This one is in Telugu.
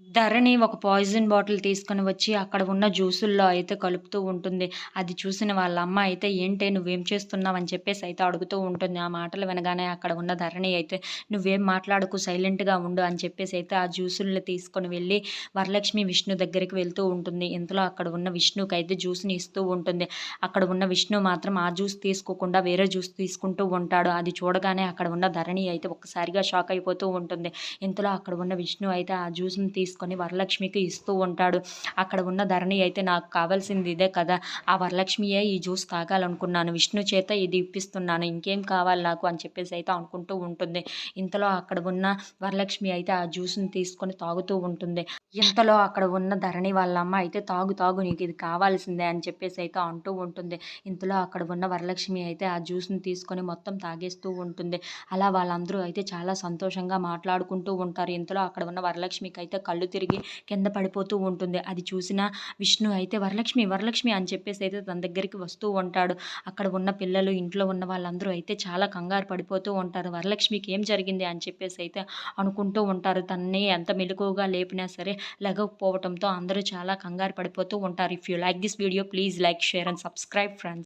ధరణి ఒక పాయిజన్ బాటిల్ తీసుకొని వచ్చి అక్కడ ఉన్న జ్యూసుల్లో అయితే కలుపుతూ ఉంటుంది. అది చూసిన వాళ్ళ అమ్మ అయితే "ఏంటే నువ్వేం చేస్తున్నావు?" అని చెప్పేసి అయితే అడుగుతూ ఉంటుంది. ఆ మాటలు వినగానే అక్కడ ఉన్న ధరణి అయితే "నువ్వేం మాట్లాడకు సైలెంట్‌గా ఉండు" అని చెప్పేసి అయితే ఆ జ్యూసుల్ని తీసుకొని వెళ్ళి వరలక్ష్మి, విష్ణు దగ్గరికి వెళ్తూ ఉంటుంది. ఇంతలో అక్కడ ఉన్న విష్ణుకైతే జ్యూస్‌ని ఇస్తూ ఉంటుంది. అక్కడ ఉన్న విష్ణు మాత్రం ఆ జ్యూస్ తీసుకోకుండా వేరే జ్యూస్ తీసుకుంటూ ఉంటాడు. అది చూడగానే అక్కడ ఉన్న ధరణి అయితే ఒక్కసారిగా షాక్ అయిపోతూ ఉంటుంది. ఇంతలో అక్కడ ఉన్న విష్ణు అయితే ఆ జ్యూస్‌ని తీసుకొని వరలక్ష్మికి ఇస్తూ ఉంటాడు. అక్కడ ఉన్న ధరణి అయితే నాకు కావాల్సింది ఇదే కదా! ఆ వరలక్ష్మియే ఈ జ్యూస్ తాగాలనుకున్నాను. విష్ణు చేత ఇది ఇప్పిస్తున్నాను. ఇంకేం కావాలి నాకు అని చెప్పేసి అయితే అనుకుంటూ ఉంటుంది. ఇంతలో అక్కడ ఉన్న వరలక్ష్మి అయితే ఆ జ్యూస్‌ని తీసుకొని తాగుతూ ఉంటుంది. ఇంతలో అక్కడ ఉన్న ధరణి వాళ్ళ అమ్మ అయితే "తాగు తాగు నీకిది కావాల్సిందే" అని చెప్పేసి అయితే అంటూ ఉంటుంది. ఇంతలో అక్కడ ఉన్న వరలక్ష్మి అయితే ఆ జ్యూస్‌ని తీసుకొని మొత్తం తాగేస్తూ ఉంటుంది. అలా వాళ్ళందరూ అయితే చాలా సంతోషంగా మాట్లాడుకుంటూ ఉంటారు. ఇంతలో అక్కడ ఉన్న వరలక్ష్మికైతే కళ్ళు తిరిగి కింద పడిపోతూ ఉంటుంది. అది చూసిన విష్ణు అయితే "వరలక్ష్మి, వరలక్ష్మి" అని చెప్పేసి అయితే తన దగ్గరికి వస్తూ ఉంటాడు. అక్కడ ఉన్న పిల్లలు, ఇంట్లో ఉన్న వాళ్ళందరూ అయితే చాలా కంగారు పడిపోతూ ఉంటారు. వరలక్ష్మికి ఏం జరిగింది అని చెప్పేసి అయితే అనుకుంటూ ఉంటారు. తనని ఎంత మెలకువగా లేపినా సరే లెగవకపోవటంతో అందరూ చాలా కంగారు పడిపోతూ ఉంటారు. If you like this video please like, share and subscribe friends.